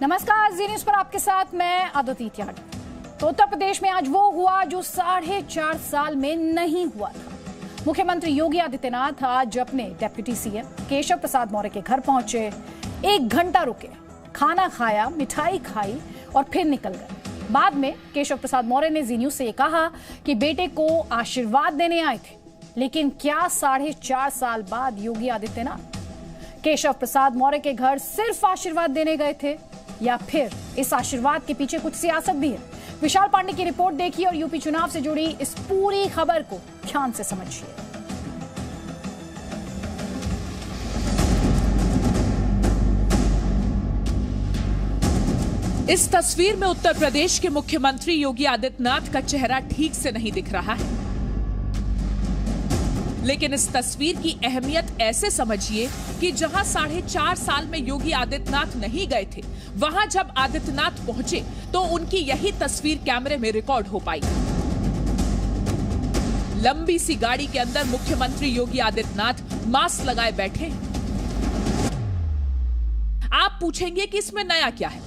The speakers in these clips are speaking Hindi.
नमस्कार, जी न्यूज पर आपके साथ मैं अदिति त्यागी। तो उत्तर प्रदेश में आज वो हुआ जो 4.5 साल में नहीं हुआ था। मुख्यमंत्री योगी आदित्यनाथ आज अपने डेप्यूटी सीएम केशव प्रसाद मौर्य के घर पहुंचे, 1 घंटा रुके, खाना खाया, मिठाई खाई और फिर निकल गए। बाद में केशव प्रसाद मौर्य ने जी न्यूज से कहा कि बेटे को आशीर्वाद देने आए थे, लेकिन क्या 4.5 साल बाद योगी आदित्यनाथ केशव प्रसाद मौर्य के घर सिर्फ आशीर्वाद देने गए थे या फिर इस आशीर्वाद के पीछे कुछ सियासत भी है? विशाल पांडे की रिपोर्ट देखिए और यूपी चुनाव से जुड़ी इस पूरी खबर को ध्यान से समझिए। इस तस्वीर में उत्तर प्रदेश के मुख्यमंत्री योगी आदित्यनाथ का चेहरा ठीक से नहीं दिख रहा है, लेकिन इस तस्वीर की अहमियत ऐसे समझिए कि जहां 4.5 साल में योगी आदित्यनाथ नहीं गए थे, वहां जब आदित्यनाथ पहुंचे तो उनकी यही तस्वीर कैमरे में रिकॉर्ड हो पाई। लंबी सी गाड़ी के अंदर मुख्यमंत्री योगी आदित्यनाथ मास्क लगाए बैठे हैं। आप पूछेंगे कि इसमें नया क्या है?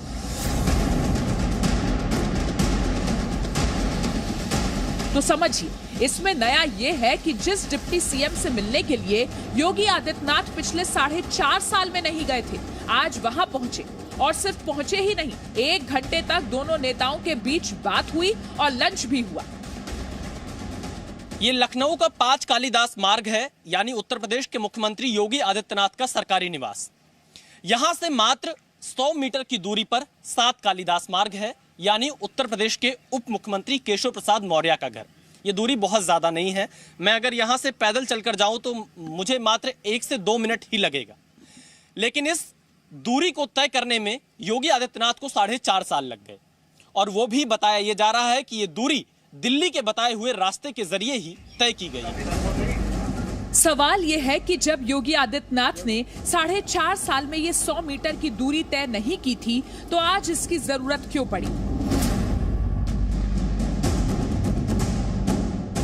तो समझिए, इसमें नया यह है कि जिस डिप्टी सीएम से मिलने के लिए योगी आदित्यनाथ पिछले 4.5 साल में नहीं गए थे, आज वहां पहुंचे। और सिर्फ पहुंचे ही नहीं, 1 घंटे तक दोनों नेताओं के बीच बात हुई और लंच भी हुआ। ये लखनऊ का 5 कालीदास मार्ग है, यानी उत्तर प्रदेश के मुख्यमंत्री योगी आदित्यनाथ का सरकारी निवास। यहां से मात्र 100 मीटर की दूरी पर 7 कालीदास मार्ग है, यानी उत्तर प्रदेश के उप मुख्यमंत्री केशव प्रसाद मौर्य का घर। ये दूरी बहुत ज्यादा नहीं है। मैं अगर यहां से पैदल चलकर जाऊं तो मुझे मात्र 1 से 2 मिनट ही लगेगा, लेकिन इस दूरी को तय करने में योगी आदित्यनाथ को 4.5 साल लग गए। और वो भी बताया ये जा रहा है कि ये दूरी दिल्ली के बताए हुए रास्ते के जरिए ही तय की गई है। सवाल यह है कि जब योगी आदित्यनाथ ने 4.5 साल में ये 100 मीटर की दूरी तय नहीं की थी, तो आज इसकी जरूरत क्यों पड़ी?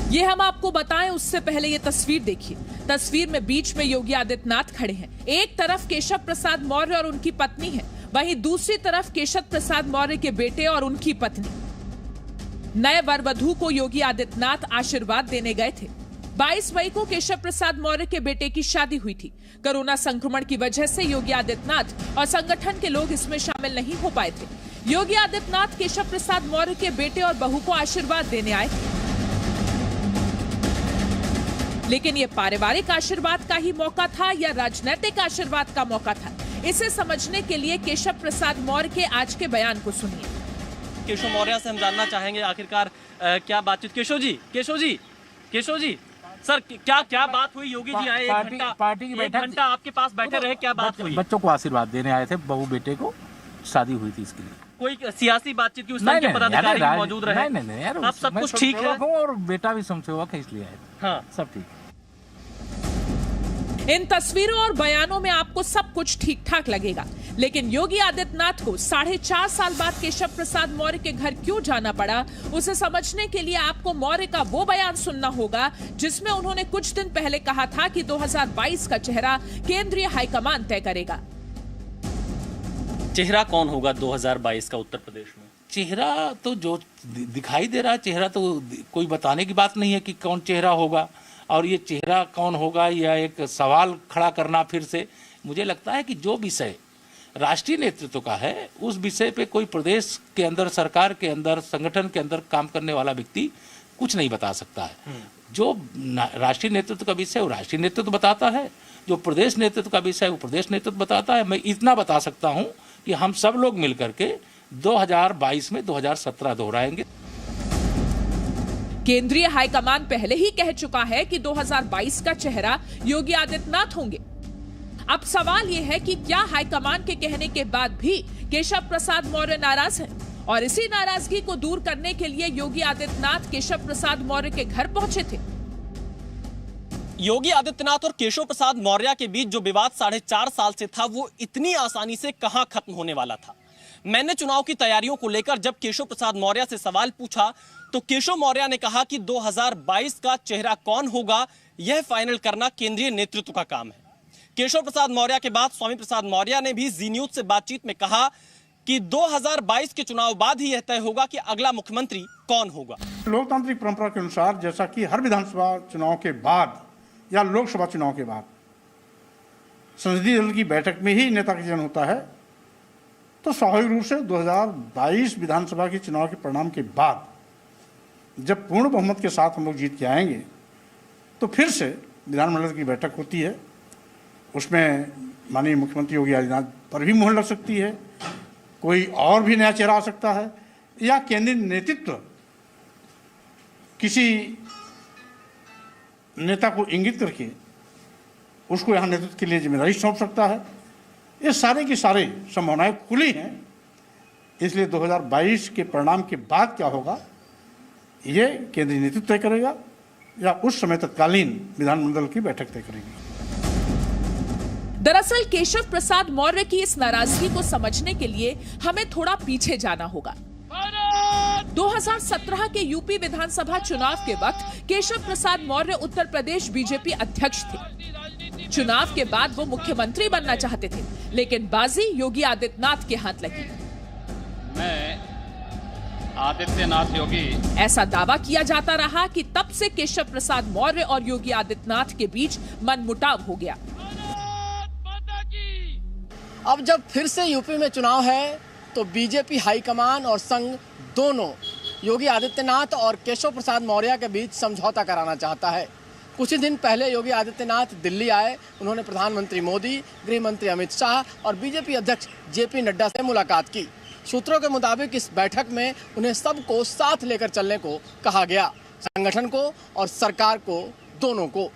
ये हम आपको बताएं उससे पहले ये तस्वीर देखिए। तस्वीर में बीच में योगी आदित्यनाथ खड़े हैं। एक तरफ केशव प्रसाद मौर्य और उनकी पत्नी है, वहीं दूसरी तरफ केशव प्रसाद मौर्य के बेटे और उनकी पत्नी। नए वर वधू को योगी आदित्यनाथ आशीर्वाद देने गए थे। 22 मई को केशव प्रसाद मौर्य के बेटे की शादी हुई थी। कोरोना संक्रमण की वजह से योगी आदित्यनाथ और संगठन के लोग इसमें शामिल नहीं हो पाए थे। योगी आदित्यनाथ केशव प्रसाद मौर्य के बेटे और बहू को आशीर्वाद देने आए, लेकिन ये पारिवारिक आशीर्वाद का ही मौका था या राजनीतिक आशीर्वाद का मौका था? इसे समझने के लिए केशव प्रसाद मौर्य के आज के बयान को सुनिए। केशव मौर्य से हम जानना चाहेंगे आखिरकार क्या बातचीत। केशव जी, सर क्या बात हुई? योगी जी आए, पार्टी की बैठक, 1 घंटा आपके पास बैठे रहे, क्या बात हुई? बच्चों को आशीर्वाद देने आए थे, बहू बेटे को शादी हुई थी, इसके लिए कोई सियासी बातचीत की उस टाइम के पदाधिकारी भी मौजूद रहे? नहीं यार, अब सब कुछ ठीक है और बेटा भी स्वयंसेवक है, इसलिए आए। हाँ, सब ठीक। इन तस्वीरों और बयानों में आपको सब कुछ ठीक ठाक लगेगा, लेकिन योगी आदित्यनाथ को 4.5 साल बाद केशव प्रसाद मौर्य के घर क्यों जाना पड़ा, उसे समझने के लिए आपको मौर्य का वो बयान सुनना होगा जिसमें उन्होंने कुछ दिन पहले कहा था कि 2022 का चेहरा केंद्रीय हाईकमान तय करेगा। चेहरा कौन होगा 2022 का उत्तर प्रदेश में? चेहरा तो जो दिखाई दे रहा है, चेहरा तो कोई बताने की बात नहीं है कि कौन चेहरा होगा। और ये चेहरा कौन होगा या एक सवाल खड़ा करना फिर से, मुझे लगता है कि जो विषय राष्ट्रीय नेतृत्व का है, उस विषय पे कोई प्रदेश के अंदर, सरकार के अंदर, संगठन के अंदर काम करने वाला व्यक्ति कुछ नहीं बता सकता है। जो राष्ट्रीय नेतृत्व का विषय वो राष्ट्रीय नेतृत्व बताता है, जो प्रदेश नेतृत्व का विषय वो प्रदेश नेतृत्व बताता है। मैं इतना बता सकता हूँ कि हम सब लोग मिलकर के 2022 में 2017 दोहराएंगे। केंद्रीय हाईकमान पहले ही कह चुका है कि 2022 का चेहरा योगी आदित्यनाथ होंगे। अब सवाल यह है कि क्या हाईकमान के कहने के बाद भी केशव प्रसाद मौर्य नाराज हैं? और इसी नाराजगी को दूर करने के लिए योगी आदित्यनाथ केशव प्रसाद मौर्य के घर पहुंचे थे। योगी आदित्यनाथ और केशव प्रसाद मौर्य के बीच जो विवाद 4.5 साल से था, वो इतनी आसानी से कहां खत्म होने वाला था। मैंने चुनाव की तैयारियों को लेकर जब केशव प्रसाद मौर्य से सवाल पूछा तो केशव मौर्य ने कहा कि 2022 का चेहरा कौन होगा, यह फाइनल करना केंद्रीय नेतृत्व का काम है। केशव प्रसाद मौर्य के बाद स्वामी प्रसाद मौर्य ने भी जी न्यूज से बातचीत में कहा कि 2022 के चुनाव बाद ही यह तय होगा कि अगला मुख्यमंत्री कौन होगा। लोकतांत्रिक परंपरा के अनुसार जैसा कि हर विधानसभा चुनाव के बाद या लोकसभा चुनाव के बाद संसदीय दल की बैठक में ही नेता का चयन होता है, तो स्वाभाविक रूप से 2022 विधानसभा के चुनाव के परिणाम के बाद जब पूर्ण बहुमत के साथ हम लोग जीत के आएंगे तो फिर से विधानमंडल की बैठक होती है। उसमें माननीय मुख्यमंत्री योगी आदित्यनाथ पर भी मुहर लग सकती है, कोई और भी नया चेहरा आ सकता है, या केंद्रीय नेतृत्व किसी नेता को इंगित करके उसको यहाँ नेतृत्व के लिए जिम्मेदारी सौंप सकता है। ये सारे की सारे संभावनाएं खुली हैं। इसलिए 2022 के परिणाम के बाद क्या होगा ये केंद्रीय नेतृत्व तय करेगा या उस समय तत्कालीन विधानमंडल की बैठक तय करेगी। दरअसल केशव प्रसाद मौर्य की इस नाराजगी को समझने के लिए हमें थोड़ा पीछे जाना होगा। 2017 के यूपी विधानसभा चुनाव के वक्त केशव प्रसाद मौर्य उत्तर प्रदेश बीजेपी अध्यक्ष थे। चुनाव के बाद वो मुख्यमंत्री बनना चाहते थे, लेकिन बाजी योगी आदित्यनाथ के हाथ लगी। मैं आदित्यनाथ योगी, ऐसा दावा किया जाता रहा कि तब से केशव प्रसाद मौर्य और योगी आदित्यनाथ के बीच मनमुटाव हो गया। अब जब फिर से यूपी में चुनाव है तो बीजेपी हाईकमान और संघ दोनों योगी आदित्यनाथ और केशव प्रसाद मौर्य के बीच समझौता कराना चाहता है। कुछ ही दिन पहले योगी आदित्यनाथ दिल्ली आए। उन्होंने प्रधानमंत्री मोदी, गृह मंत्री अमित शाह और बीजेपी अध्यक्ष जेपी नड्डा से मुलाकात की। सूत्रों के मुताबिक इस बैठक में उन्हें सबको साथ लेकर चलने को कहा गया, संगठन को और सरकार को, दोनों को।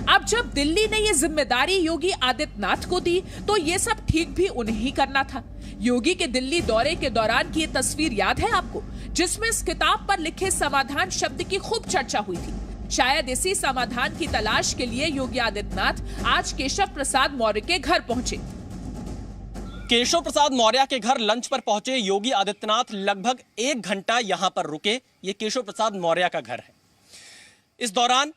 अब जब दिल्ली ने ये जिम्मेदारी योगी आदित्यनाथ को दी तो ये सब ठीक भी उन्हें ही करना था। योगी के दिल्ली दौरे के दौरान की ये तस्वीर याद है आपको, जिसमें इस किताब पर लिखे समाधान शब्द की खूब चर्चा हुई थी। शायद इसी समाधान की तलाश के लिए योगी आदित्यनाथ आज केशव प्रसाद मौर्य के घर पहुंचे। केशव प्रसाद मौर्य के घर लंच पर पहुंचे योगी आदित्यनाथ लगभग 1 घंटा यहां पर रुके। ये केशव प्रसाद मौर्य का घर है। इस दौरान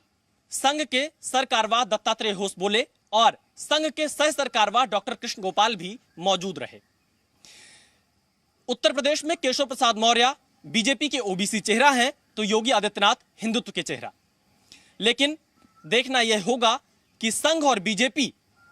संघ के सरकारवाह दत्तात्रेय होस बोले और संघ के सह सरकारवाह डॉक्टर कृष्ण गोपाल भी मौजूद रहे। उत्तर प्रदेश में केशव प्रसाद मौर्य बीजेपी के ओबीसी चेहरा हैं तो योगी आदित्यनाथ हिंदुत्व के चेहरा। लेकिन देखना यह होगा कि संघ और बीजेपी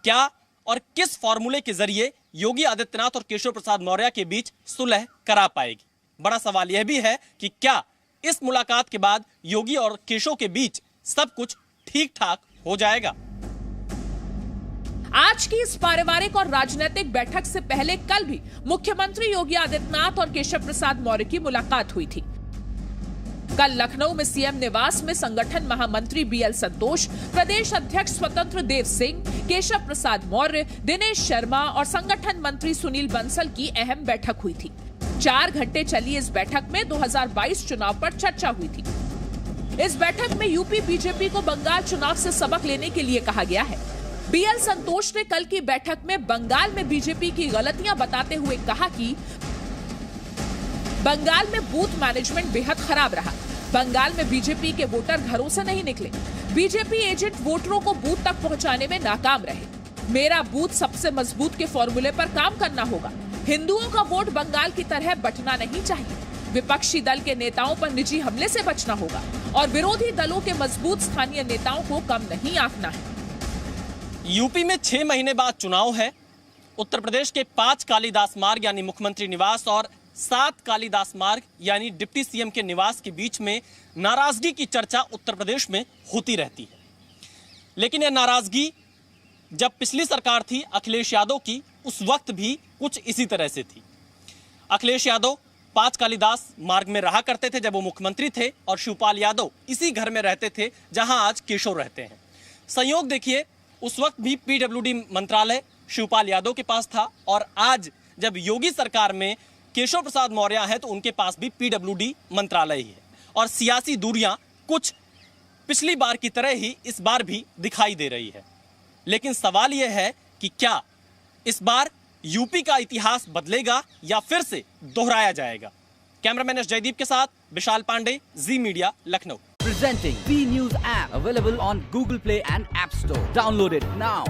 क्या और किस फॉर्मूले के जरिए योगी आदित्यनाथ और केशव प्रसाद मौर्य के बीच सुलह करा पाएगी। बड़ा सवाल यह भी है कि क्या इस मुलाकात के बाद योगी और केशव के बीच सब कुछ ठीक ठाक हो जाएगा। आज की इस पारिवारिक और राजनीतिक बैठक से पहले कल भी मुख्यमंत्री योगी आदित्यनाथ और केशव प्रसाद मौर्य की मुलाकात हुई थी। कल लखनऊ में सीएम निवास में संगठन महामंत्री बीएल संतोष, प्रदेश अध्यक्ष स्वतंत्र देव सिंह, केशव प्रसाद मौर्य, दिनेश शर्मा और संगठन मंत्री सुनील बंसल की अहम बैठक हुई थी। 4 घंटे चली इस बैठक में 2022 चुनाव पर चर्चा हुई थी। इस बैठक में यूपी बीजेपी को बंगाल चुनाव से सबक लेने के लिए कहा गया है। बीएल संतोष ने कल की बैठक में बंगाल में बीजेपी की गलतियां बताते हुए कहा कि बंगाल में बूथ मैनेजमेंट बेहद खराब रहा। बंगाल में बीजेपी के वोटर घरों से नहीं निकले। बीजेपी एजेंट वोटरों को बूथ तक पहुंचाने में नाकाम रहे। मेरा बूथ सबसे मजबूत के फॉर्मूले पर काम करना होगा। हिंदुओं का वोट बंगाल की तरह बंटना नहीं चाहिए। विपक्षी दल के नेताओं पर निजी हमले से बचना होगा और विरोधी दलों के मजबूत स्थानीय नेताओं को कम नहीं आंकना है। यूपी में 6 महीने बाद चुनाव है। उत्तर प्रदेश के 5 कालीदास मार्ग यानी मुख्यमंत्री निवास और 7 कालीदास मार्ग यानी डिप्टी सीएम के निवास के बीच में नाराजगी की चर्चा उत्तर प्रदेश में होती रहती है। लेकिन यह नाराजगी जब पिछली सरकार थी अखिलेश यादव की, उस वक्त भी कुछ इसी तरह से थी। अखिलेश यादव 5 कालीदास मार्ग में रहा करते थे जब वो मुख्यमंत्री थे और शिवपाल यादव इसी घर में रहते थे जहां आज केशव रहते हैं। संयोग देखिए, उस वक्त भी पीडब्ल्यूडी मंत्रालय शिवपाल यादव के पास था और आज जब योगी सरकार में केशव प्रसाद मौर्य है तो उनके पास भी पीडब्ल्यूडी मंत्रालय ही है। और सियासी दूरियां कुछ पिछली बार की तरह ही इस बार भी दिखाई दे रही है। लेकिन सवाल यह है कि क्या इस बार यूपी का इतिहास बदलेगा या फिर से दोहराया जाएगा। कैमरामैन एस जयदीप के साथ Vishal Pandey, Zee media, Lucknow. Presenting B News app available on Google Play and App Store. Download it now.